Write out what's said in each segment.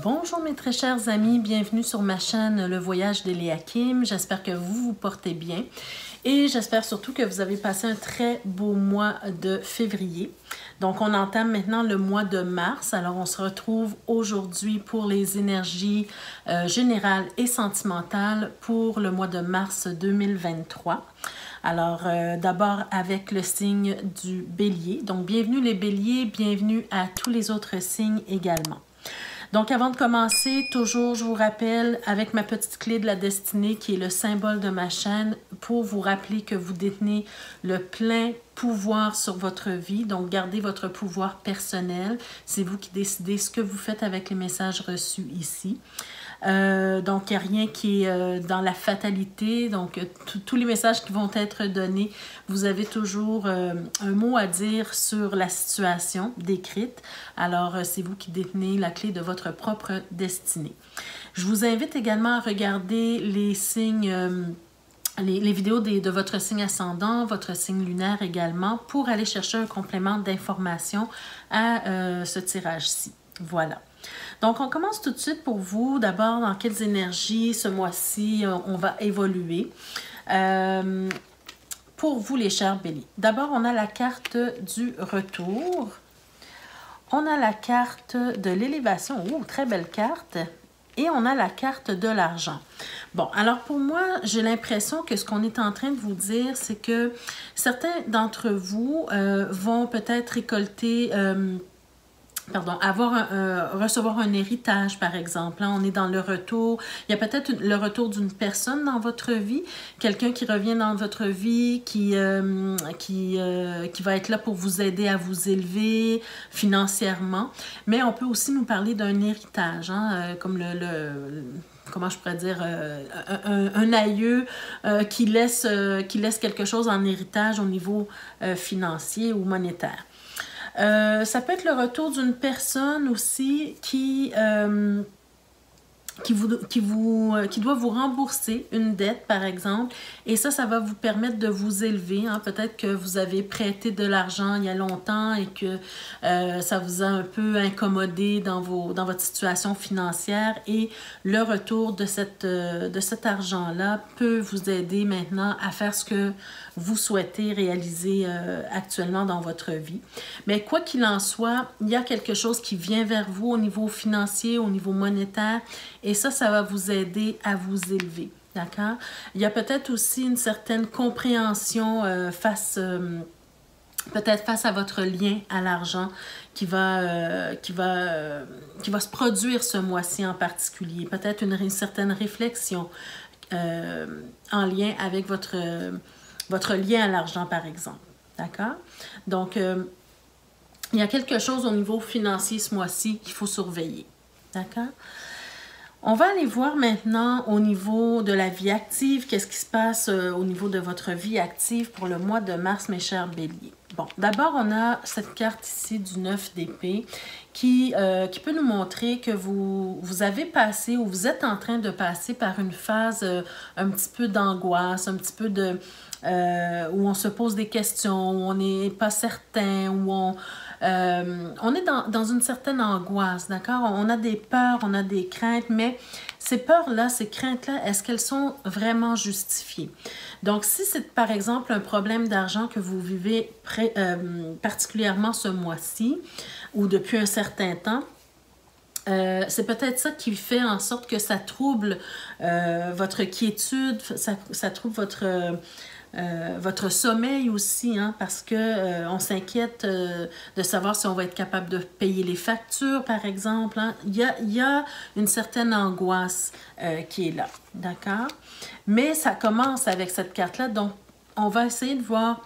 Bonjour mes très chers amis, bienvenue sur ma chaîne Le Voyage d'Eliakim. J'espère que vous vous portez bien et j'espère surtout que vous avez passé un très beau mois de février. Donc on entame maintenant le mois de mars, alors on se retrouve aujourd'hui pour les énergies générales et sentimentales pour le mois de mars 2023. Alors, d'abord avec le signe du Bélier. Donc, bienvenue les Béliers, bienvenue à tous les autres signes également. Donc, avant de commencer, toujours, je vous rappelle, avec ma petite clé de la destinée qui est le symbole de ma chaîne, pour vous rappeler que vous détenez le plein pouvoir sur votre vie. Donc, gardez votre pouvoir personnel. C'est vous qui décidez ce que vous faites avec les messages reçus ici. Donc, il n'y a rien qui est dans la fatalité. Donc, tous les messages qui vont être donnés, vous avez toujours un mot à dire sur la situation décrite. Alors, c'est vous qui détenez la clé de votre propre destinée. Je vous invite également à regarder les signes, les vidéos de votre signe ascendant, votre signe lunaire également, pour aller chercher un complément d'information à ce tirage-ci. Voilà. Donc, on commence tout de suite pour vous. D'abord, dans quelles énergies ce mois-ci on va évoluer. Pour vous, les chers béliers. D'abord, on a la carte du retour. On a la carte de l'élévation. Oh, très belle carte. Et on a la carte de l'argent. Bon, alors pour moi, j'ai l'impression que ce qu'on est en train de vous dire, c'est que certains d'entre vous vont peut-être récolter... recevoir un héritage, par exemple. Hein, on est dans le retour. Il y a peut-être le retour d'une personne dans votre vie, quelqu'un qui revient dans votre vie, qui va être là pour vous aider à vous élever financièrement. Mais on peut aussi nous parler d'un héritage, hein, comme comment je pourrais dire, un aïeux qui laisse quelque chose en héritage au niveau financier ou monétaire. Ça peut être le retour d'une personne aussi qui doit vous rembourser une dette, par exemple. Et ça va vous permettre de vous élever. Hein. Peut-être que vous avez prêté de l'argent il y a longtemps et que ça vous a un peu incommodé dans votre situation financière. Et le retour de cet argent-là peut vous aider maintenant à faire ce que vous souhaitez réaliser actuellement dans votre vie. Mais quoi qu'il en soit, il y a quelque chose qui vient vers vous au niveau financier, au niveau monétaire, et ça va vous aider à vous élever. D'accord? Il y a peut-être aussi une certaine compréhension peut-être face à votre lien à l'argent qui va se produire ce mois-ci en particulier. Peut-être une certaine réflexion en lien avec votre lien à l'argent, par exemple. D'accord? Donc, il y a quelque chose au niveau financier ce mois-ci qu'il faut surveiller. D'accord? On va aller voir maintenant au niveau de la vie active, qu'est-ce qui se passe au niveau de votre vie active pour le mois de mars, mes chers béliers. Bon, d'abord, on a cette carte ici du 9 d'épée qui peut nous montrer que vous avez passé ou vous êtes en train de passer par une phase un petit peu d'angoisse, un petit peu où on se pose des questions, où on n'est pas certain, où on est dans une certaine angoisse, d'accord? On a des peurs, on a des craintes, mais ces peurs-là, ces craintes-là, est-ce qu'elles sont vraiment justifiées? Donc, si c'est par exemple un problème d'argent que vous vivez particulièrement ce mois-ci ou depuis un certain temps, c'est peut-être ça qui fait en sorte que ça trouble votre quiétude, ça trouble votre sommeil aussi, hein, parce que on s'inquiète de savoir si on va être capable de payer les factures, par exemple. Hein. Il y a une certaine angoisse qui est là, d'accord? Mais ça commence avec cette carte-là, donc on va essayer de voir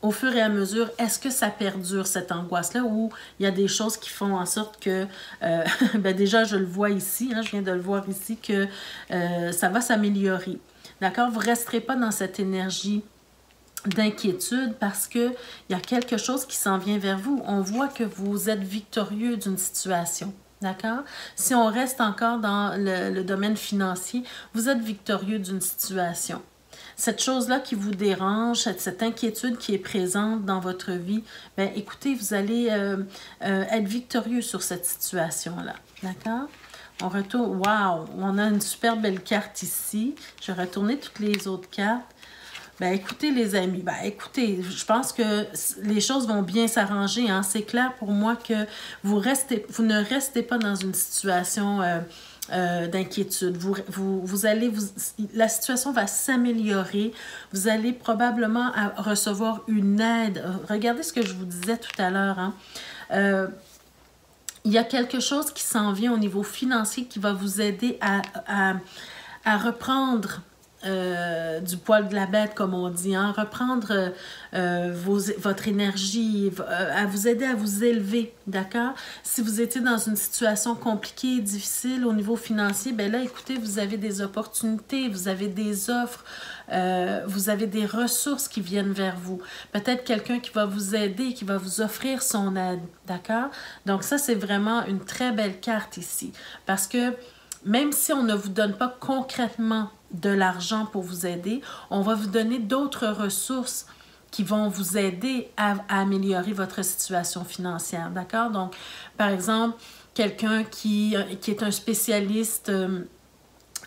au fur et à mesure, est-ce que ça perdure, cette angoisse-là, ou il y a des choses qui font en sorte que, ben déjà, je le vois ici, hein, je viens de le voir ici, que ça va s'améliorer. D'accord? Vous ne resterez pas dans cette énergie d'inquiétude parce qu'il y a quelque chose qui s'en vient vers vous. On voit que vous êtes victorieux d'une situation. D'accord? Si on reste encore dans le domaine financier, vous êtes victorieux d'une situation. Cette chose-là qui vous dérange, cette inquiétude qui est présente dans votre vie, bien, écoutez, vous allez être victorieux sur cette situation-là. D'accord? On retourne, wow, on a une super belle carte ici. Je vais retourner toutes les autres cartes. Ben écoutez les amis, ben écoutez, je pense que les choses vont bien s'arranger. Hein? C'est clair pour moi que vous ne restez pas dans une situation d'inquiétude. La situation va s'améliorer. Vous allez probablement recevoir une aide. Regardez ce que je vous disais tout à l'heure. Hein? Il y a quelque chose qui s'en vient au niveau financier qui va vous aider à reprendre du poil de la bête, comme on dit, hein? Reprendre votre énergie, à vous aider à vous élever, d'accord? Si vous étiez dans une situation compliquée, difficile au niveau financier, ben là, écoutez, vous avez des opportunités, vous avez des offres, vous avez des ressources qui viennent vers vous. Peut-être quelqu'un qui va vous aider, qui va vous offrir son aide, d'accord? Donc ça, c'est vraiment une très belle carte ici, parce que même si on ne vous donne pas concrètement de l'argent pour vous aider, on va vous donner d'autres ressources qui vont vous aider à améliorer votre situation financière, d'accord? Donc, par exemple, quelqu'un qui est un spécialiste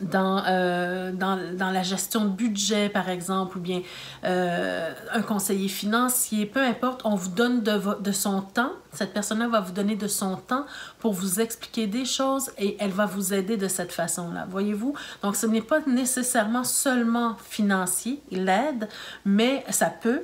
dans la gestion de budget, par exemple, ou bien un conseiller financier, peu importe, on vous donne de son temps. Cette personne-là va vous donner de son temps pour vous expliquer des choses et elle va vous aider de cette façon-là, voyez-vous? Donc, ce n'est pas nécessairement seulement financier, l'aide, mais ça peut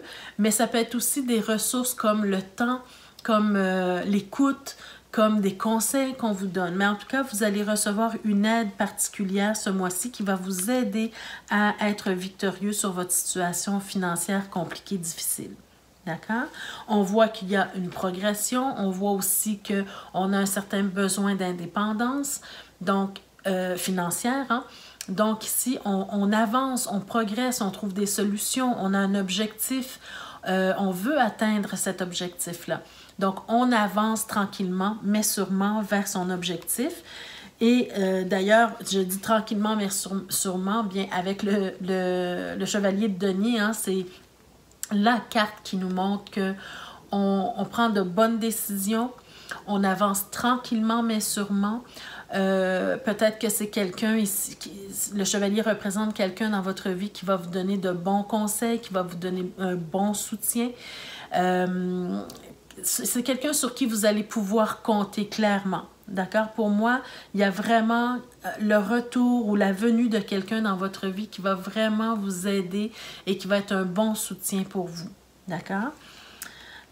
être aussi des ressources comme le temps, comme l'écoute, comme des conseils qu'on vous donne. Mais en tout cas, vous allez recevoir une aide particulière ce mois-ci qui va vous aider à être victorieux sur votre situation financière compliquée, difficile. D'accord? On voit qu'il y a une progression. On voit aussi qu'on a un certain besoin d'indépendance, donc financière. Hein? Donc ici, on avance, on progresse, on trouve des solutions, on a un objectif. On veut atteindre cet objectif-là. Donc, on avance tranquillement, mais sûrement vers son objectif. Et d'ailleurs, je dis tranquillement, mais sûrement, bien avec le chevalier de denier, hein, c'est la carte qui nous montre qu'on prend de bonnes décisions, on avance tranquillement, mais sûrement. Peut-être que c'est quelqu'un ici, le chevalier représente quelqu'un dans votre vie qui va vous donner de bons conseils, qui va vous donner un bon soutien. C'est quelqu'un sur qui vous allez pouvoir compter clairement. D'accord? Pour moi, il y a vraiment le retour ou la venue de quelqu'un dans votre vie qui va vraiment vous aider et qui va être un bon soutien pour vous. D'accord?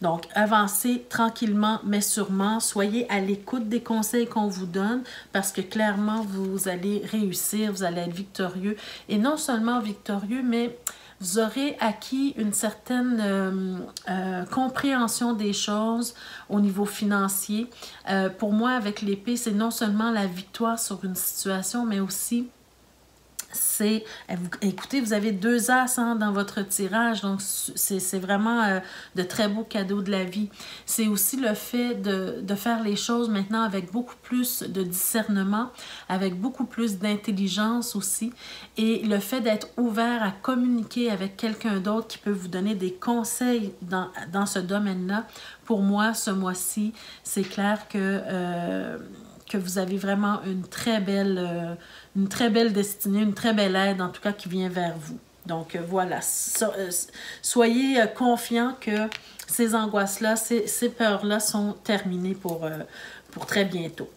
Donc, avancez tranquillement, mais sûrement. Soyez à l'écoute des conseils qu'on vous donne parce que clairement, vous allez réussir, vous allez être victorieux. Et non seulement victorieux, mais vous aurez acquis une certaine compréhension des choses au niveau financier. Pour moi, avec l'épée, c'est non seulement la victoire sur une situation, mais aussi écoutez, vous avez 2 as hein, dans votre tirage, donc c'est vraiment de très beaux cadeaux de la vie. C'est aussi le fait de faire les choses maintenant avec beaucoup plus de discernement, avec beaucoup plus d'intelligence aussi, et le fait d'être ouvert à communiquer avec quelqu'un d'autre qui peut vous donner des conseils dans ce domaine-là. Pour moi, ce mois-ci, c'est clair que vous avez vraiment une très belle destinée, une très belle aide en tout cas qui vient vers vous. Donc voilà, soyez confiants que ces angoisses-là, ces peurs-là sont terminées pour très bientôt.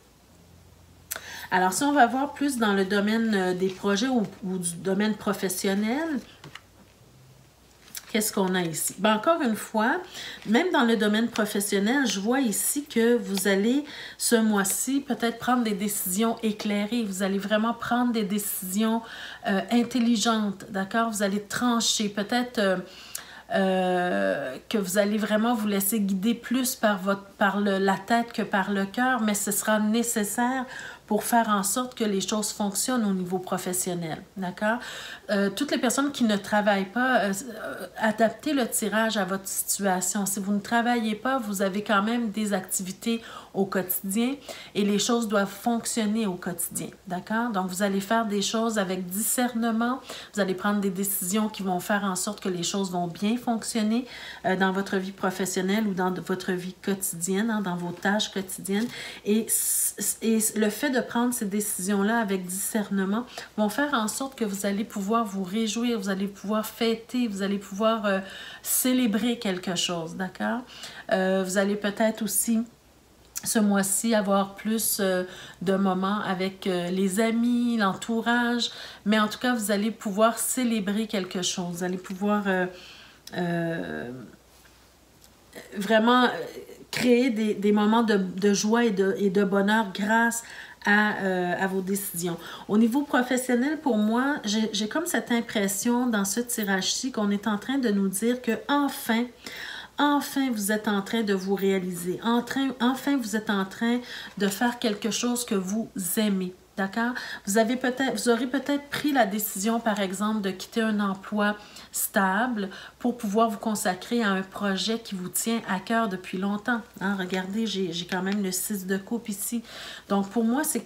Alors si on va voir plus dans le domaine des projets ou du domaine professionnel, qu'est-ce qu'on a ici? Ben, encore une fois, même dans le domaine professionnel, je vois ici que vous allez, ce mois-ci, peut-être prendre des décisions éclairées. Vous allez vraiment prendre des décisions intelligentes, d'accord? Vous allez trancher. Peut-être que vous allez vraiment vous laisser guider plus par la tête que par le cœur, mais ce sera nécessaire pour faire en sorte que les choses fonctionnent au niveau professionnel, d'accord? Toutes les personnes qui ne travaillent pas, adaptez le tirage à votre situation. Si vous ne travaillez pas, vous avez quand même des activités au quotidien et les choses doivent fonctionner au quotidien, d'accord? Donc, vous allez faire des choses avec discernement, vous allez prendre des décisions qui vont faire en sorte que les choses vont bien fonctionner dans votre vie professionnelle ou dans votre vie quotidienne, hein, dans vos tâches quotidiennes. Et le fait de prendre ces décisions-là avec discernement vont faire en sorte que vous allez pouvoir vous réjouir, vous allez pouvoir fêter, vous allez pouvoir célébrer quelque chose, d'accord? Vous allez peut-être aussi ce mois-ci avoir plus de moments avec les amis, l'entourage, mais en tout cas, vous allez pouvoir célébrer quelque chose, vous allez pouvoir vraiment créer des moments de joie et de bonheur grâce à vos décisions. Au niveau professionnel, pour moi, j'ai comme cette impression dans ce tirage-ci qu'on est en train de nous dire que enfin, vous êtes en train de vous réaliser. Enfin, vous êtes en train de faire quelque chose que vous aimez. D'accord? Vous aurez peut-être pris la décision, par exemple, de quitter un emploi stable pour pouvoir vous consacrer à un projet qui vous tient à cœur depuis longtemps. Hein? Regardez, j'ai quand même le 6 de coupe ici. Donc, pour moi, c'est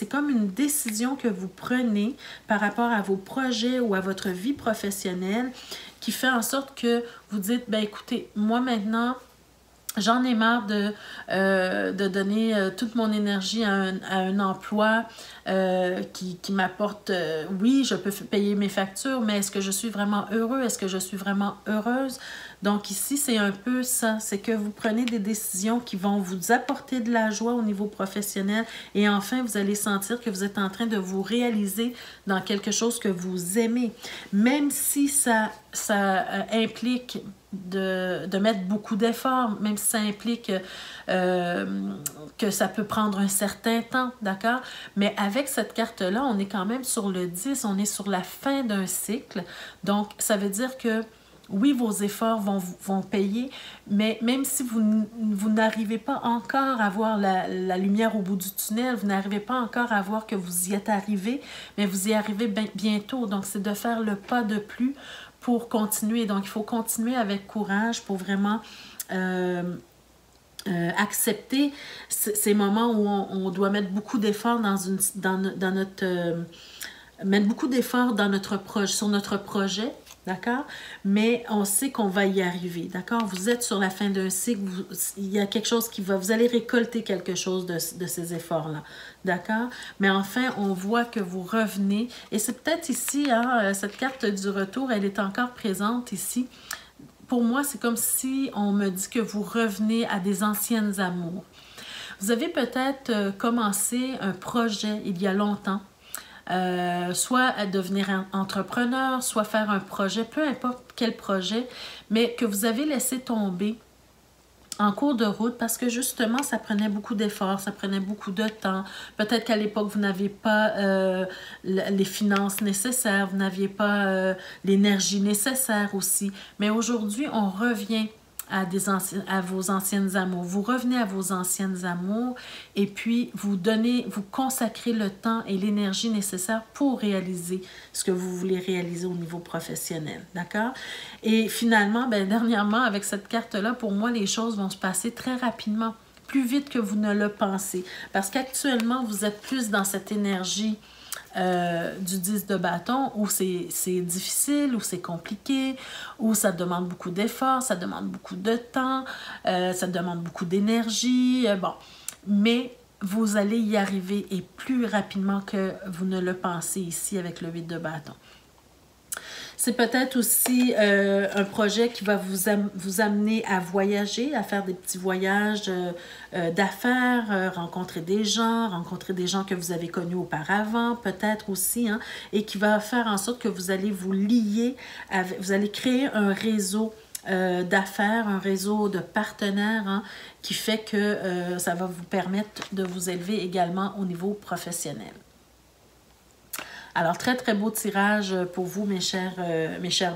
comme une décision que vous prenez par rapport à vos projets ou à votre vie professionnelle qui fait en sorte que vous dites, ben écoutez, moi maintenant, j'en ai marre de donner toute mon énergie à un emploi qui m'apporte, oui, je peux payer mes factures, mais est-ce que je suis vraiment heureux? Est-ce que je suis vraiment heureuse? Donc ici, c'est un peu ça, c'est que vous prenez des décisions qui vont vous apporter de la joie au niveau professionnel et enfin, vous allez sentir que vous êtes en train de vous réaliser dans quelque chose que vous aimez. Même si ça implique de mettre beaucoup d'efforts, même si ça implique que ça peut prendre un certain temps, d'accord? Mais avec cette carte-là, on est quand même sur le 10, on est sur la fin d'un cycle. Donc, ça veut dire que oui, vos efforts vont payer, mais même si vous n'arrivez pas encore à voir la lumière au bout du tunnel, vous n'arrivez pas encore à voir que vous y êtes arrivé, mais vous y arrivez bientôt. Donc, c'est de faire le pas de plus pour continuer. Donc, il faut continuer avec courage pour vraiment accepter ces moments où on doit mettre beaucoup d'efforts mettre beaucoup d'efforts sur notre projet, d'accord? Mais on sait qu'on va y arriver, d'accord? Vous êtes sur la fin d'un cycle, il y a quelque chose vous allez récolter quelque chose de ces efforts-là, d'accord? Mais enfin, on voit que vous revenez, et c'est peut-être ici, hein, cette carte du retour, elle est encore présente ici. Pour moi, c'est comme si on me dit que vous revenez à des anciennes amours. Vous avez peut-être commencé un projet il y a longtemps, soit à devenir entrepreneur, soit faire un projet, peu importe quel projet, mais que vous avez laissé tomber en cours de route parce que justement, ça prenait beaucoup d'efforts, ça prenait beaucoup de temps. Peut-être qu'à l'époque, vous n'aviez pas les finances nécessaires, vous n'aviez pas l'énergie nécessaire aussi. Mais aujourd'hui, on revient à vos anciennes amours. Vous revenez à vos anciennes amours et puis vous consacrez le temps et l'énergie nécessaire pour réaliser ce que vous voulez réaliser au niveau professionnel. D'accord? Et finalement, dernièrement, avec cette carte-là, pour moi, les choses vont se passer très rapidement, plus vite que vous ne le pensez. Parce qu'actuellement, vous êtes plus dans cette énergie du 10 de bâton où c'est difficile, où c'est compliqué, où ça demande beaucoup d'efforts, ça demande beaucoup de temps, ça demande beaucoup d'énergie, bon. Mais vous allez y arriver et plus rapidement que vous ne le pensez ici avec le 8 de bâton. C'est peut-être aussi un projet qui va vous amener à voyager, à faire des petits voyages d'affaires, rencontrer des gens que vous avez connus auparavant, peut-être aussi, hein, et qui va faire en sorte que vous allez vous lier, vous allez créer un réseau d'affaires, un réseau de partenaires, hein, qui fait que ça va vous permettre de vous élever également au niveau professionnel. Alors, très, très beau tirage pour vous, mes chers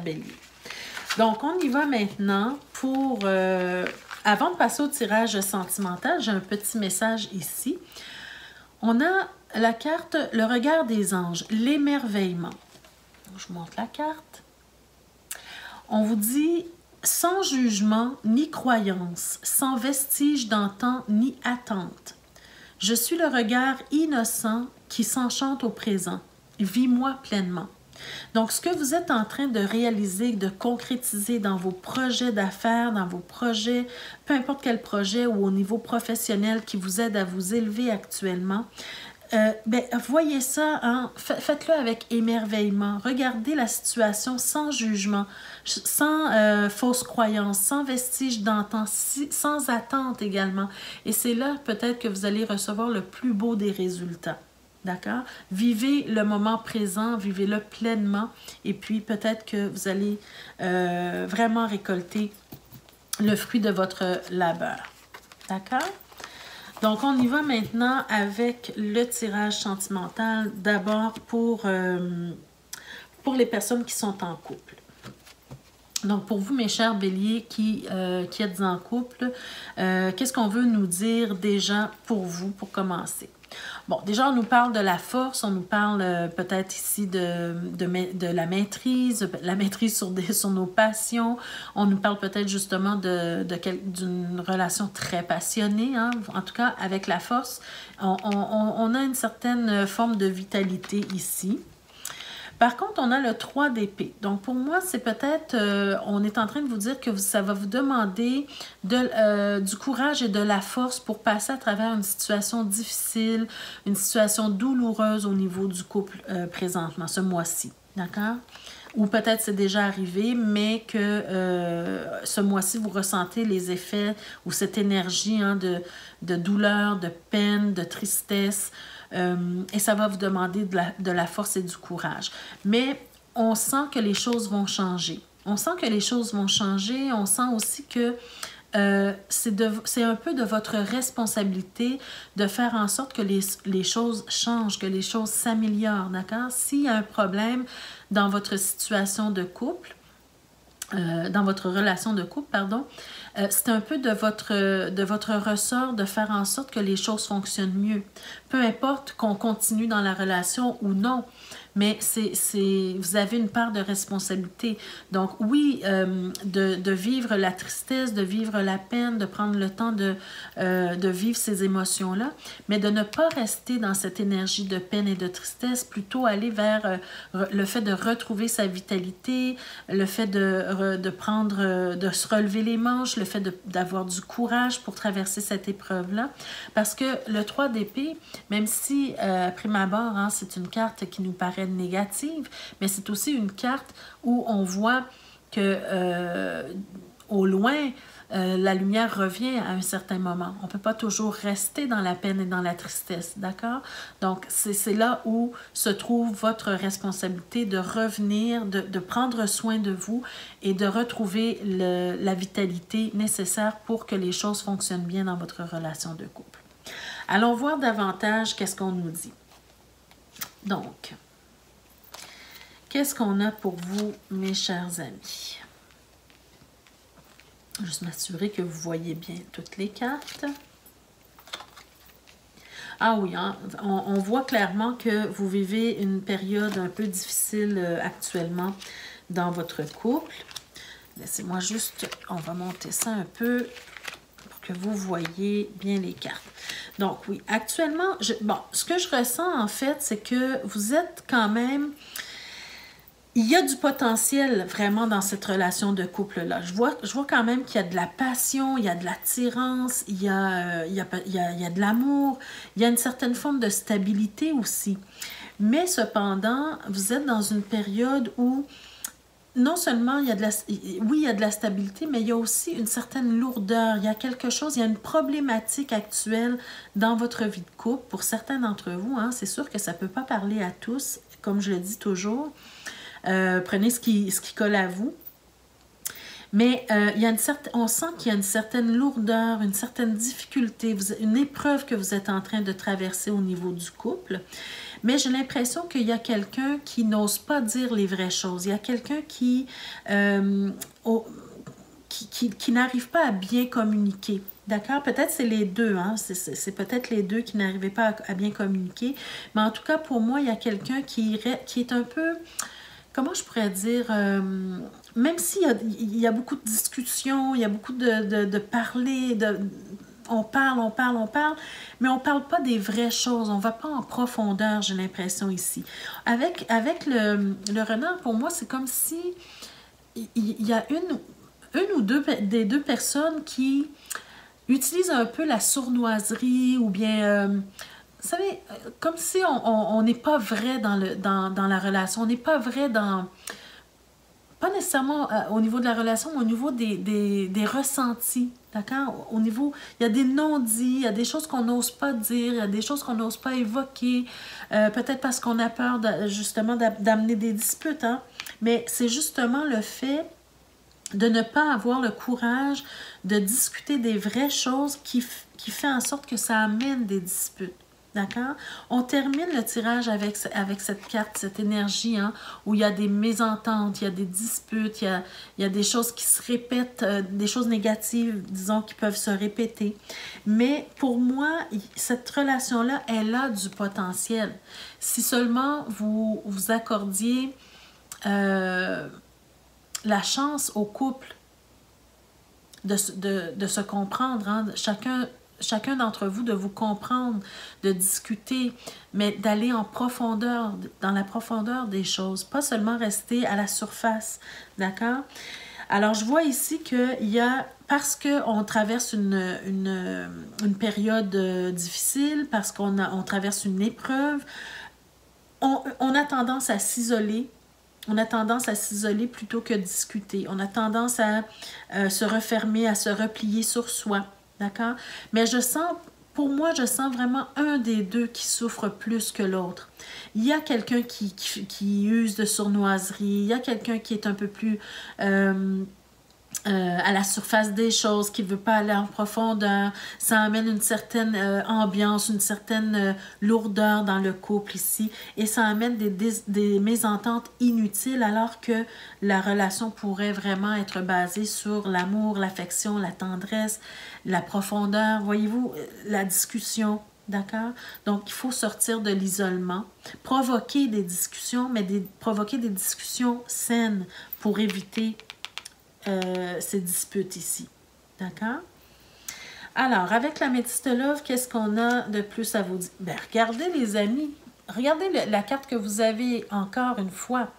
béliers. Donc, on y va maintenant pour... avant de passer au tirage sentimental, j'ai un petit message ici. On a la carte « Le regard des anges », l'émerveillement. Je vous montre la carte. On vous dit « Sans jugement ni croyance, sans vestige d'antan ni attente. Je suis le regard innocent qui s'enchante au présent. Vis-moi pleinement. Donc, ce que vous êtes en train de réaliser, de concrétiser dans vos projets d'affaires, dans vos projets, peu importe quel projet ou au niveau professionnel qui vous aide à vous élever actuellement, voyez ça, hein, faites-le avec émerveillement. Regardez la situation sans jugement, sans fausse croyance, sans vestige d'antan, sans attente également. Et c'est là peut-être que vous allez recevoir le plus beau des résultats. D'accord? Vivez le moment présent, vivez-le pleinement et puis peut-être que vous allez vraiment récolter le fruit de votre labeur. D'accord? Donc, on y va maintenant avec le tirage sentimental. D'abord pour les personnes qui sont en couple. Donc, pour vous, mes chers béliers qui êtes en couple, qu'est-ce qu'on veut nous dire déjà pour vous, pour commencer? Bon, déjà, on nous parle de la force, on nous parle peut-être ici de la maîtrise sur nos passions. On nous parle peut-être justement d'une relation très passionnée, hein? En tout cas, avec la force, on a une certaine forme de vitalité ici. Par contre, on a le 3 d'épée. Donc, pour moi, c'est peut-être, on est en train de vous dire que ça va vous demander du courage et de la force pour passer à travers une situation difficile, une situation douloureuse au niveau du couple présentement, ce mois-ci. D'accord? Ou peut-être c'est déjà arrivé, mais que ce mois-ci, vous ressentez les effets ou cette énergie hein, de douleur, de peine, de tristesse. Et ça va vous demander de la force et du courage. Mais on sent que les choses vont changer. On sent que les choses vont changer. On sent aussi que c'est un peu de votre responsabilité de faire en sorte que les choses changent, que les choses s'améliorent, d'accord? S'il y a un problème dans votre situation de couple, dans votre relation de couple, pardon, c'est un peu de votre ressort de faire en sorte que les choses fonctionnent mieux. Peu importe qu'on continue dans la relation ou non, mais vous avez une part de responsabilité. Donc oui, de vivre la tristesse, de vivre la peine, de prendre le temps de vivre ces émotions-là, mais de ne pas rester dans cette énergie de peine et de tristesse, plutôt aller vers le fait de retrouver sa vitalité, le fait de se relever les manches, le fait d'avoir du courage pour traverser cette épreuve-là. Parce que le 3 d'épée, même si, à prime abord, hein, c'est une carte qui nous paraît négative, mais c'est aussi une carte où on voit que au loin, la lumière revient à un certain moment. On ne peut pas toujours rester dans la peine et dans la tristesse, d'accord? Donc, c'est là où se trouve votre responsabilité de revenir, de prendre soin de vous et de retrouver la vitalité nécessaire pour que les choses fonctionnent bien dans votre relation de couple. Allons voir davantage qu'est-ce qu'on nous dit. Donc, qu'est-ce qu'on a pour vous, mes chers amis? Juste m'assurer que vous voyez bien toutes les cartes. Ah oui, hein, on voit clairement que vous vivez une période un peu difficile actuellement dans votre couple. Laissez-moi juste, on va monter ça un peu pour que vous voyez bien les cartes. Donc oui, actuellement, ce que je ressens en fait, c'est que vous êtes quand même... Il y a du potentiel vraiment dans cette relation de couple-là. Je vois quand même qu'il y a de la passion, il y a de l'attirance, il y a de l'amour, il y a une certaine forme de stabilité aussi. Mais cependant, vous êtes dans une période où non seulement il y a de la stabilité, mais il y a aussi une certaine lourdeur. Il y a quelque chose, il y a une problématique actuelle dans votre vie de couple. Pour certains d'entre vous, hein, c'est sûr que ça ne peut pas parler à tous, comme je le dis toujours. Prenez ce qui colle à vous. Mais on sent qu'il y a une certaine lourdeur, une certaine difficulté, une épreuve que vous êtes en train de traverser au niveau du couple. Mais j'ai l'impression qu'il y a quelqu'un qui n'ose pas dire les vraies choses. Il y a quelqu'un qui n'arrive pas à bien communiquer. D'accord? Peut-être c'est les deux, hein? C'est peut-être les deux qui n'arrivaient pas à bien communiquer. Mais en tout cas, pour moi, il y a quelqu'un qui est un peu... Comment je pourrais dire, même s'il y a beaucoup de discussions, il y a beaucoup de parler, on parle, mais on parle pas des vraies choses. On va pas en profondeur, j'ai l'impression ici. Avec le renard, pour moi, c'est comme si il y a une ou deux des deux personnes qui utilisent un peu la sournoiserie ou bien, vous savez, comme si on n'est pas vrai dans la relation. On n'est pas vrai dans... Pas nécessairement au niveau de la relation, mais au niveau des ressentis, d'accord? Au niveau, il y a des non-dits, il y a des choses qu'on n'ose pas dire, il y a des choses qu'on n'ose pas évoquer, peut-être parce qu'on a peur justement d'amener des disputes, hein? Mais c'est justement le fait de ne pas avoir le courage de discuter des vraies choses qui fait en sorte que ça amène des disputes. D'accord? On termine le tirage avec cette carte, cette énergie, hein, où il y a des mésententes, il y a des disputes, il y a des choses qui se répètent, des choses négatives, disons, qui peuvent se répéter. Mais pour moi, cette relation-là, elle a du potentiel. Si seulement vous accordiez la chance au couple de se comprendre, hein, chacun d'entre vous, de vous comprendre, de discuter, mais d'aller en profondeur, dans la profondeur des choses, pas seulement rester à la surface, d'accord? Alors, je vois ici qu'il y a, parce qu'on traverse une période difficile, parce qu'on traverse une épreuve, on a tendance à s'isoler. On a tendance à s'isoler plutôt que discuter. On a tendance à se refermer, à se replier sur soi. D'accord? Mais pour moi, je sens vraiment un des deux qui souffre plus que l'autre. Il y a quelqu'un qui use de sournoiserie, il y a quelqu'un qui est un peu plus à la surface des choses, qui ne veut pas aller en profondeur. Ça amène une certaine ambiance, une certaine lourdeur dans le couple ici, et ça amène des mésententes inutiles, alors que la relation pourrait vraiment être basée sur l'amour, l'affection, la tendresse, la profondeur, voyez-vous, la discussion. D'accord? Donc, il faut sortir de l'isolement, provoquer des discussions, mais provoquer des discussions saines pour éviter ces disputes ici. D'accord? Alors, avec la Métisse de Love, qu'est-ce qu'on a de plus à vous dire? Bien, regardez les amis. Regardez la carte que vous avez encore une fois.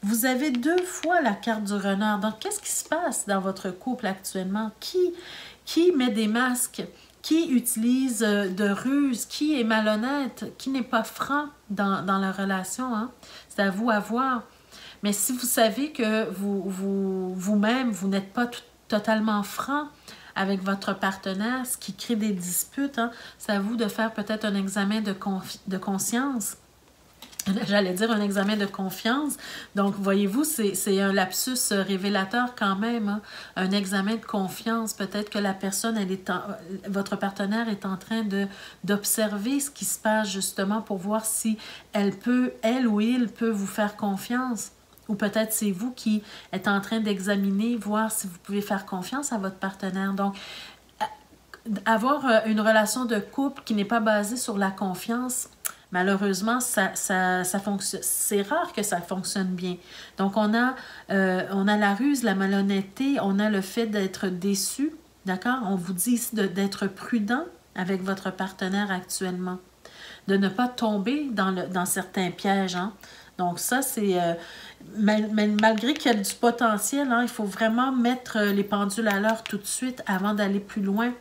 Vous avez 2 fois la carte du renard. Donc, qu'est-ce qui se passe dans votre couple actuellement? Qui met des masques? Qui utilise de ruses? Qui est malhonnête? Qui n'est pas franc dans la relation? Hein? C'est à vous à voir. Mais si vous savez que vous-même, vous n'êtes pas totalement franc avec votre partenaire, ce qui crée des disputes, hein, c'est à vous de faire peut-être un examen de conscience. J'allais dire un examen de confiance. Donc, voyez-vous, c'est un lapsus révélateur quand même. Hein? Un examen de confiance. Peut-être que la personne, votre partenaire est en train d'observer ce qui se passe justement pour voir si elle ou il peut vous faire confiance. Ou peut-être c'est vous qui êtes en train d'examiner, voir si vous pouvez faire confiance à votre partenaire. Donc, avoir une relation de couple qui n'est pas basée sur la confiance, malheureusement, ça fonctionne. C'est rare que ça fonctionne bien. Donc, on a la ruse, la malhonnêteté, on a le fait d'être déçu, d'accord? On vous dit ici d'être prudent avec votre partenaire actuellement, de ne pas tomber dans certains pièges, hein? Donc ça, c'est... malgré qu'il y a du potentiel, hein, il faut vraiment mettre les pendules à l'heure tout de suite avant d'aller plus loin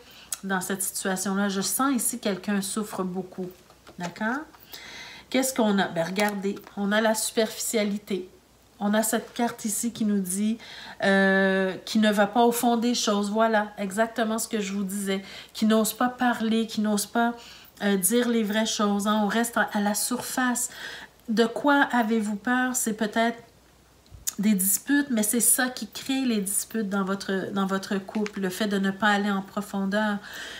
dans cette situation-là. Je sens ici que quelqu'un souffre beaucoup. D'accord? Qu'est-ce qu'on a? Bien, regardez, on a la superficialité. On a cette carte ici qui nous dit qui ne va pas au fond des choses. Voilà, exactement ce que je vous disais. Qui n'ose pas parler, qui n'ose pas dire les vraies choses. Hein? On reste à la surface. De quoi avez-vous peur? C'est peut-être des disputes, mais c'est ça qui crée les disputes dans votre couple, le fait de ne pas aller en profondeur.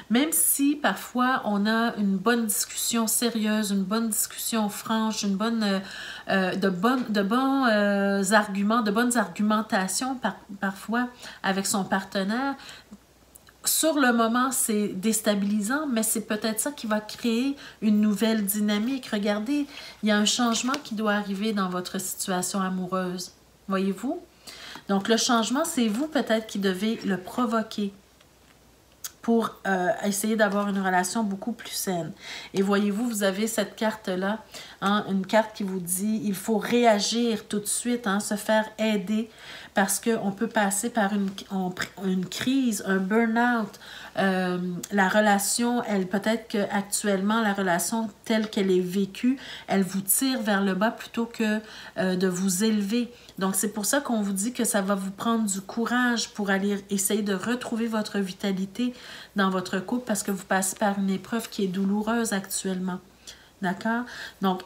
Même si parfois on a une bonne discussion sérieuse, une bonne discussion franche, une bonne de bons arguments, de bonnes argumentations parfois avec son partenaire. Sur le moment, c'est déstabilisant, mais c'est peut-être ça qui va créer une nouvelle dynamique. Regardez, il y a un changement qui doit arriver dans votre situation amoureuse. Voyez-vous? Donc, le changement, c'est vous peut-être qui devez le provoquer. pour essayer d'avoir une relation beaucoup plus saine. Et voyez-vous, vous avez cette carte-là, hein, une carte qui vous dit il faut réagir tout de suite, hein, se faire aider, parce qu'on peut passer par une crise, un burn-out. La relation, elle peut-être qu'actuellement, la relation telle qu'elle est vécue, elle vous tire vers le bas plutôt que de vous élever. Donc, c'est pour ça qu'on vous dit que ça va vous prendre du courage pour aller essayer de retrouver votre vitalité dans votre couple parce que vous passez par une épreuve qui est douloureuse actuellement. D'accord? Donc,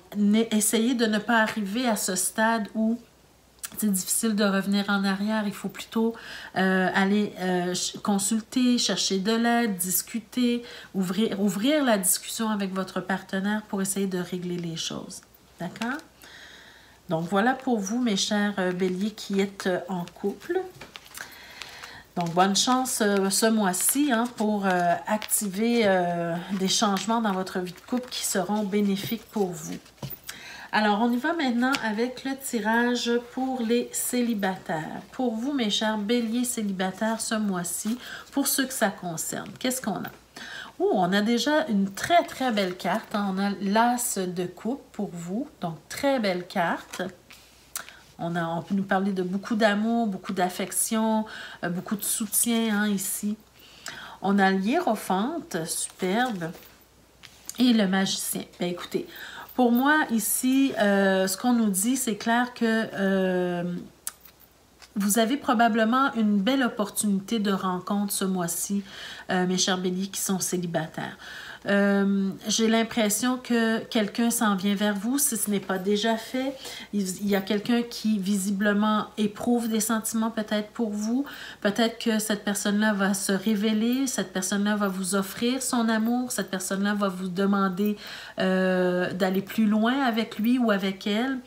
essayez de ne pas arriver à ce stade où c'est difficile de revenir en arrière. Il faut plutôt aller consulter, chercher de l'aide, discuter, ouvrir la discussion avec votre partenaire pour essayer de régler les choses. D'accord? Donc, voilà pour vous, mes chers béliers qui êtes en couple. Donc, bonne chance ce mois-ci hein, pour activer des changements dans votre vie de couple qui seront bénéfiques pour vous. Alors, on y va maintenant avec le tirage pour les célibataires. Pour vous, mes chers béliers célibataires, ce mois-ci, pour ceux que ça concerne, qu'est-ce qu'on a? Oh, on a déjà une très, très belle carte. Hein? On a l'as de coupe pour vous. Donc, très belle carte. On peut nous parler de beaucoup d'amour, beaucoup d'affection, beaucoup de soutien hein, ici. On a l'hiérophante, superbe. Et le magicien. Bien, écoutez, pour moi, ici, ce qu'on nous dit, c'est clair que vous avez probablement une belle opportunité de rencontre ce mois-ci, mes chers béliers qui sont célibataires. J'ai l'impression que quelqu'un s'en vient vers vous, si ce n'est pas déjà fait. Il y a quelqu'un qui visiblement éprouve des sentiments peut-être pour vous. Peut-être que cette personne-là va se révéler, cette personne-là va vous offrir son amour, cette personne-là va vous demander d'aller plus loin avec lui ou avec elle.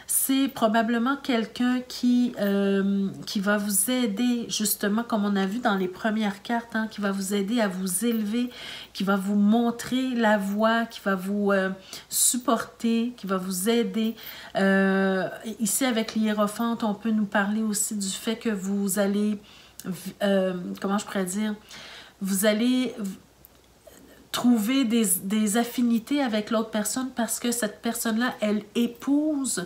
C'est probablement quelqu'un qui va vous aider, justement, comme on a vu dans les premières cartes, hein, qui va vous aider à vous élever, qui va vous montrer la voie, qui va vous supporter, qui va vous aider. Ici, avec l'hiérophante, on peut nous parler aussi du fait que vous allez, comment je pourrais dire, vous allez trouver des affinités avec l'autre personne parce que cette personne-là, elle épouse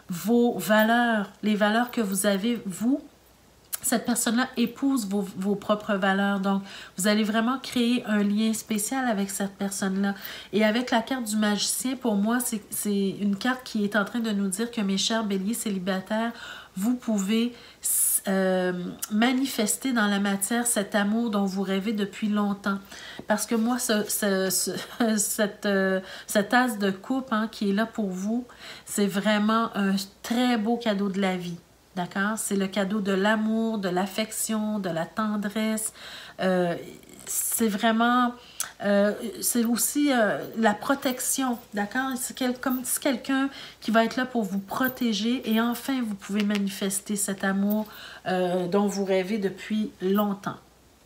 vos valeurs, les valeurs que vous avez, vous. Cette personne-là épouse vos propres valeurs. Donc, vous allez vraiment créer un lien spécial avec cette personne-là. Et avec la carte du magicien, pour moi, c'est une carte qui est en train de nous dire que, mes chers béliers célibataires, vous pouvez manifester dans la matière cet amour dont vous rêvez depuis longtemps. Parce que moi, cet as de coupe hein, qui est là pour vous, c'est vraiment un très beau cadeau de la vie. D'accord? C'est le cadeau de l'amour, de l'affection, de la tendresse. C'est vraiment... c'est aussi la protection, d'accord? C'est comme si quelqu'un qui va être là pour vous protéger et enfin, vous pouvez manifester cet amour dont vous rêvez depuis longtemps.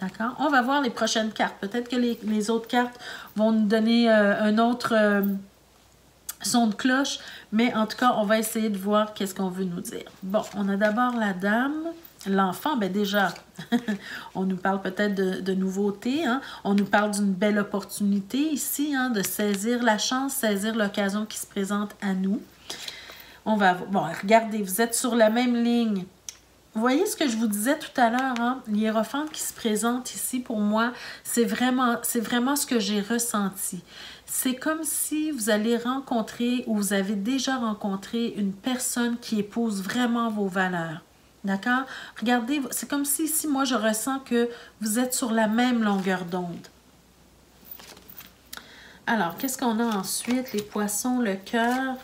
D'accord? On va voir les prochaines cartes. Peut-être que les autres cartes vont nous donner un autre son de cloche, mais en tout cas, on va essayer de voir qu'est-ce qu'on veut nous dire. Bon, on a d'abord la dame. L'enfant, bien déjà, on nous parle peut-être de nouveautés. Hein? On nous parle d'une belle opportunité ici, hein, de saisir la chance, saisir l'occasion qui se présente à nous. On va... Bon, regardez, vous êtes sur la même ligne. Vous voyez ce que je vous disais tout à l'heure, hein? L'hiérophante qui se présente ici, pour moi, c'est vraiment ce que j'ai ressenti. C'est comme si vous allez rencontrer ou vous avez déjà rencontré une personne qui épouse vraiment vos valeurs. D'accord? Regardez, c'est comme si ici, moi, je ressens que vous êtes sur la même longueur d'onde. Alors, qu'est-ce qu'on a ensuite? Les poissons, le cœur,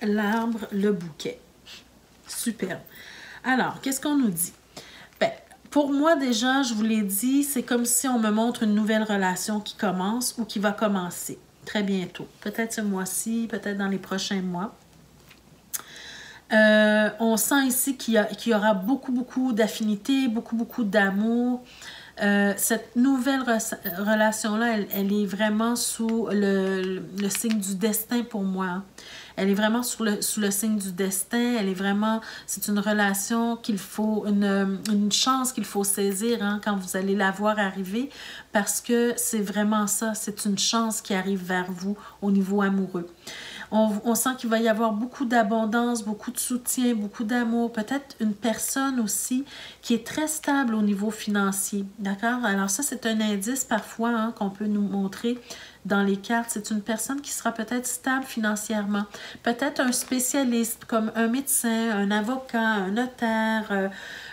l'arbre, le bouquet. Superbe. Alors, qu'est-ce qu'on nous dit? Bien, pour moi, déjà, je vous l'ai dit, c'est comme si on me montre une nouvelle relation qui commence ou qui va commencer très bientôt. Peut-être ce mois-ci, peut-être dans les prochains mois. On sent ici qu'il y aura beaucoup d'affinités, beaucoup d'amour. cette nouvelle relation-là, elle est vraiment sous le signe du destin pour moi. Hein. Elle est vraiment sous le signe du destin. Elle est vraiment, c'est une relation qu'il faut, une chance qu'il faut saisir hein, quand vous allez la voir arriver parce que c'est vraiment ça, c'est une chance qui arrive vers vous au niveau amoureux. On sent qu'il va y avoir beaucoup d'abondance, beaucoup de soutien, beaucoup d'amour. Peut-être une personne aussi qui est très stable au niveau financier. D'accord? Alors ça, c'est un indice parfois hein, qu'on peut nous montrer dans les cartes. C'est une personne qui sera peut-être stable financièrement. Peut-être un spécialiste comme un médecin, un avocat, un notaire.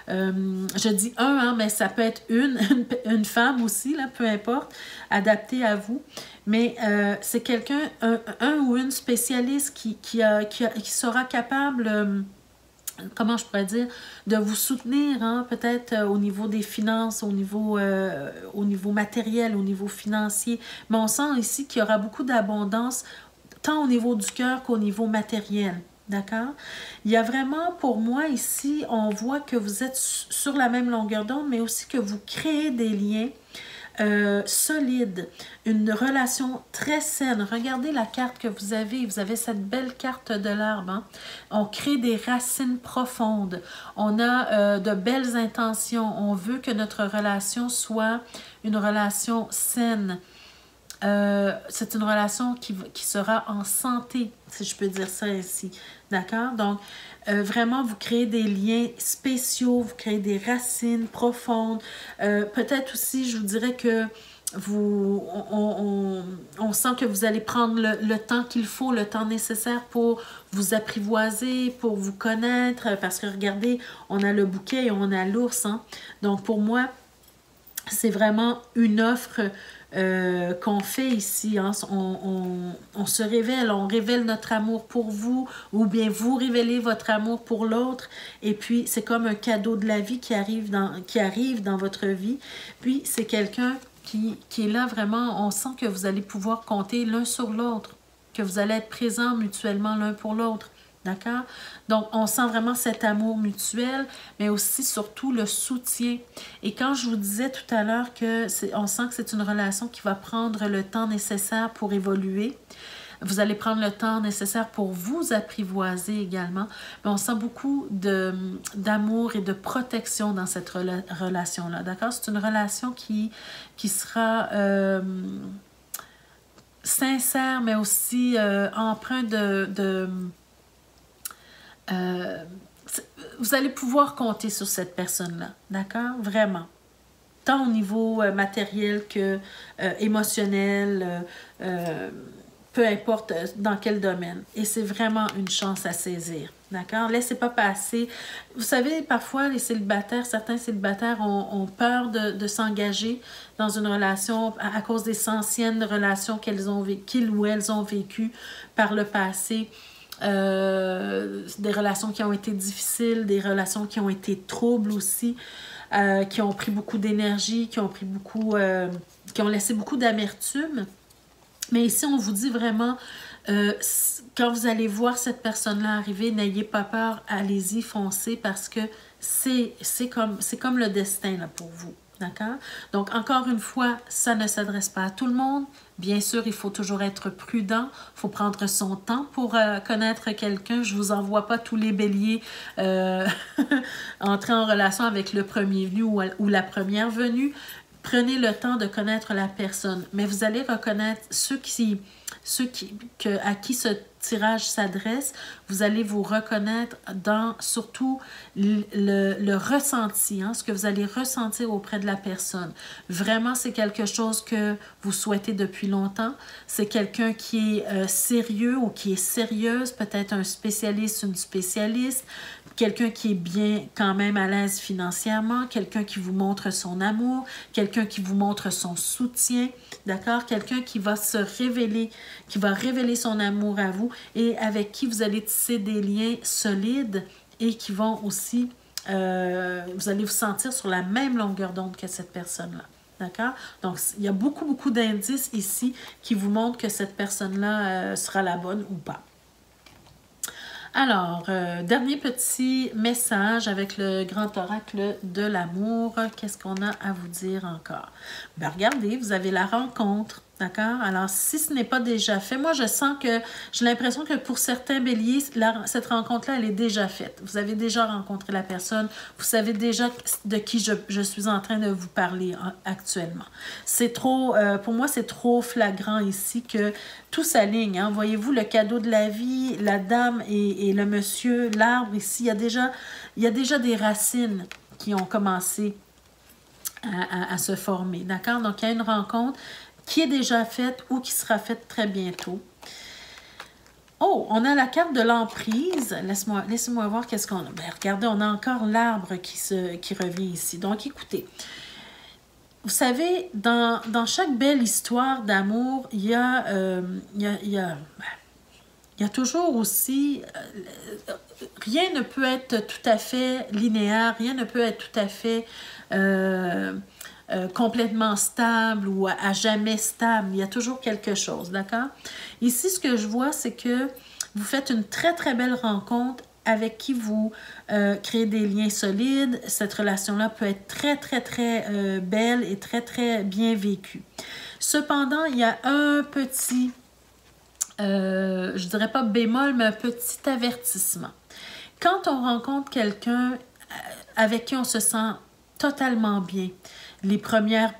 Je dis un, hein, mais ça peut être une femme aussi, là, peu importe, adaptée à vous. Mais c'est quelqu'un, un ou une spécialiste qui sera capable, comment je pourrais dire, de vous soutenir, hein, peut-être au niveau des finances, au niveau matériel, au niveau financier. Mais on sent ici qu'il y aura beaucoup d'abondance, tant au niveau du cœur qu'au niveau matériel. D'accord? Il y a vraiment, pour moi, ici, on voit que vous êtes sur la même longueur d'onde, mais aussi que vous créez des liens solides, une relation très saine. Regardez la carte que vous avez cette belle carte de l'arbre. Hein? On crée des racines profondes, on a de belles intentions, on veut que notre relation soit une relation saine. C'est une relation qui sera en santé, si je peux dire ça ainsi. D'accord? Donc, vraiment, vous créez des liens spéciaux, vous créez des racines profondes. Peut-être aussi, je vous dirais que on sent que vous allez prendre le temps qu'il faut, le temps nécessaire pour vous apprivoiser, pour vous connaître. Parce que regardez, on a le bouquet et on a l'ours. Hein? Donc, pour moi, c'est vraiment une offre qu'on fait ici. Hein? On se révèle, on révèle notre amour pour vous ou bien vous révélez votre amour pour l'autre. Et puis, c'est comme un cadeau de la vie qui arrive dans votre vie. Puis, c'est quelqu'un qui est là vraiment, on sent que vous allez pouvoir compter l'un sur l'autre, que vous allez être présents mutuellement l'un pour l'autre. D'accord? Donc, on sent vraiment cet amour mutuel, mais aussi, surtout, le soutien. Et quand je vous disais tout à l'heure on sent que c'est une relation qui va prendre le temps nécessaire pour évoluer, vous allez prendre le temps nécessaire pour vous apprivoiser également, mais on sent beaucoup d'amour et de protection dans cette relation-là. D'accord? C'est une relation qui sera sincère, mais aussi empreinte vous allez pouvoir compter sur cette personne-là, d'accord? Vraiment. Tant au niveau matériel que émotionnel, peu importe dans quel domaine. Et c'est vraiment une chance à saisir, d'accord? Laissez pas passer. Vous savez, parfois, certains célibataires ont peur de s'engager dans une relation à cause des anciennes relations qu'ils ou elles ont vécues par le passé. Des relations qui ont été difficiles, des relations qui ont été troubles aussi, qui ont pris beaucoup d'énergie, qui ont laissé beaucoup d'amertume. Mais ici, on vous dit vraiment, quand vous allez voir cette personne-là arriver, n'ayez pas peur, allez-y, foncez, parce que c'est comme le destin là, pour vous. D'accord? Donc, encore une fois, ça ne s'adresse pas à tout le monde. Bien sûr, il faut toujours être prudent. Il faut prendre son temps pour connaître quelqu'un. Je ne vous envoie pas tous les béliers entrer en relation avec le premier venu ou la première venue. Prenez le temps de connaître la personne. Mais vous allez reconnaître à qui ce tirage s'adresse, vous allez vous reconnaître dans surtout le ressenti, hein, ce que vous allez ressentir auprès de la personne. Vraiment, c'est quelque chose que vous souhaitez depuis longtemps. C'est quelqu'un qui est sérieux ou qui est sérieuse, peut-être un spécialiste, une spécialiste, quelqu'un qui est bien quand même à l'aise financièrement, quelqu'un qui vous montre son amour, quelqu'un qui vous montre son soutien, d'accord? Quelqu'un qui va se révéler, qui va révéler son amour à vous et avec qui vous allez tisser des liens solides et qui vont aussi, vous allez vous sentir sur la même longueur d'onde que cette personne-là. D'accord? Donc, il y a beaucoup, beaucoup d'indices ici qui vous montrent que cette personne-là sera la bonne ou pas. Alors, dernier petit message avec le grand oracle de l'amour. Qu'est-ce qu'on a à vous dire encore? Ben, regardez, vous avez la rencontre. D'accord? Alors, si ce n'est pas déjà fait, moi, je sens que j'ai l'impression que pour certains béliers, cette rencontre-là, elle est déjà faite. Vous avez déjà rencontré la personne. Vous savez déjà de qui je suis en train de vous parler actuellement. C'est trop, pour moi, c'est trop flagrant ici que tout s'aligne. Hein? Voyez-vous, le cadeau de la vie, la dame et le monsieur, l'arbre ici, il y a déjà des racines qui ont commencé à se former. D'accord? Donc, il y a une rencontre qui est déjà faite ou qui sera faite très bientôt. Oh, on a la carte de l'emprise. Laissez-moi voir qu'est-ce qu'on a. Ben, regardez, on a encore l'arbre qui revient ici. Donc, écoutez, vous savez, dans chaque belle histoire d'amour, il y a toujours aussi... rien ne peut être tout à fait linéaire, rien ne peut être tout à fait... complètement stable ou à jamais stable. Il y a toujours quelque chose, d'accord? Ici, ce que je vois, c'est que vous faites une très, très belle rencontre avec qui vous créez des liens solides. Cette relation-là peut être très, très, très belle et très, très bien vécue. Cependant, il y a un petit, je dirais pas bémol, mais un petit avertissement. Quand on rencontre quelqu'un avec qui on se sent totalement bien, les premières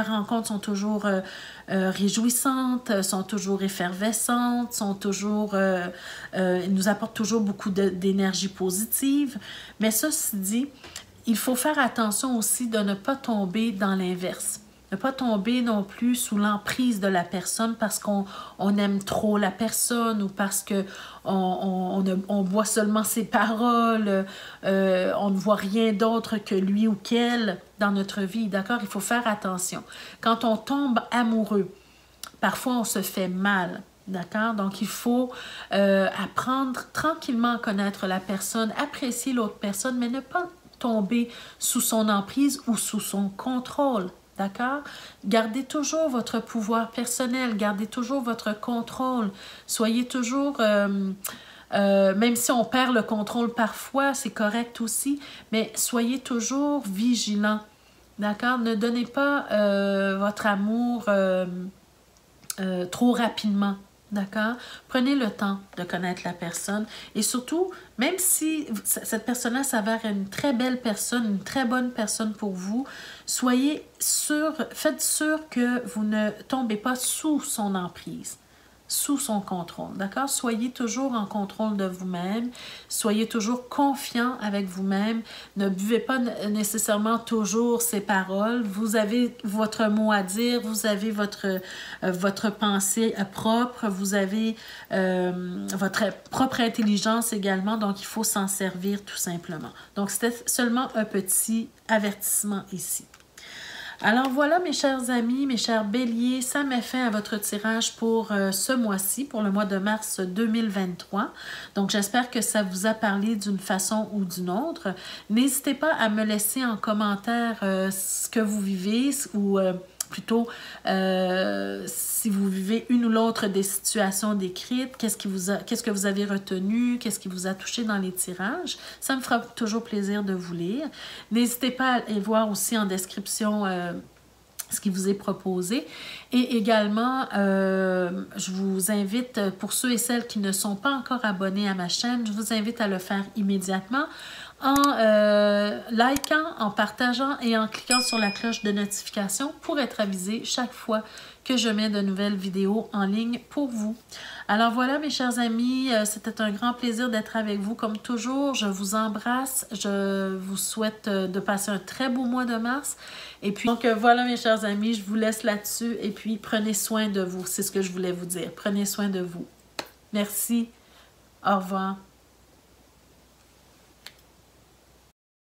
rencontres sont toujours réjouissantes, sont toujours effervescentes, nous apportent toujours beaucoup d'énergie positive. Mais ceci dit, il faut faire attention aussi de ne pas tomber dans l'inverse. Ne pas tomber non plus sous l'emprise de la personne parce qu'on aime trop la personne ou parce qu'on voit seulement ses paroles, on ne voit rien d'autre que lui ou qu'elle dans notre vie, d'accord? Il faut faire attention. Quand on tombe amoureux, parfois on se fait mal, d'accord? Donc il faut apprendre tranquillement à connaître la personne, apprécier l'autre personne, mais ne pas tomber sous son emprise ou sous son contrôle. D'accord? Gardez toujours votre pouvoir personnel, gardez toujours votre contrôle. Soyez toujours, même si on perd le contrôle parfois, c'est correct aussi, mais soyez toujours vigilant. D'accord? Ne donnez pas votre amour trop rapidement. D'accord? Prenez le temps de connaître la personne et surtout, même si cette personne-là s'avère une très belle personne, une très bonne personne pour vous, soyez sûr, faites sûr que vous ne tombez pas sous son emprise, sous son contrôle, d'accord? Soyez toujours en contrôle de vous-même, soyez toujours confiant avec vous-même, ne buvez pas nécessairement toujours ses paroles, vous avez votre mot à dire, vous avez votre pensée propre, vous avez votre propre intelligence également, donc il faut s'en servir tout simplement. Donc c'était seulement un petit avertissement ici. Alors voilà mes chers amis, mes chers béliers, ça met fin à votre tirage pour ce mois-ci, pour le mois de mars 2023. Donc j'espère que ça vous a parlé d'une façon ou d'une autre. N'hésitez pas à me laisser en commentaire ce que vous vivez ou plutôt si vous vivez une ou l'autre des situations décrites, qu'est-ce que vous avez retenu, qu'est-ce qui vous a touché dans les tirages. Ça me fera toujours plaisir de vous lire. N'hésitez pas à aller voir aussi en description ce qui vous est proposé. Et également, je vous invite, pour ceux et celles qui ne sont pas encore abonnés à ma chaîne, je vous invite à le faire immédiatement en likant, en partageant et en cliquant sur la cloche de notification pour être avisé chaque fois que je mets de nouvelles vidéos en ligne pour vous. Alors voilà mes chers amis, c'était un grand plaisir d'être avec vous comme toujours. Je vous embrasse, je vous souhaite de passer un très beau mois de mars. Et puis donc voilà mes chers amis, je vous laisse là-dessus et puis prenez soin de vous, c'est ce que je voulais vous dire. Prenez soin de vous. Merci, au revoir.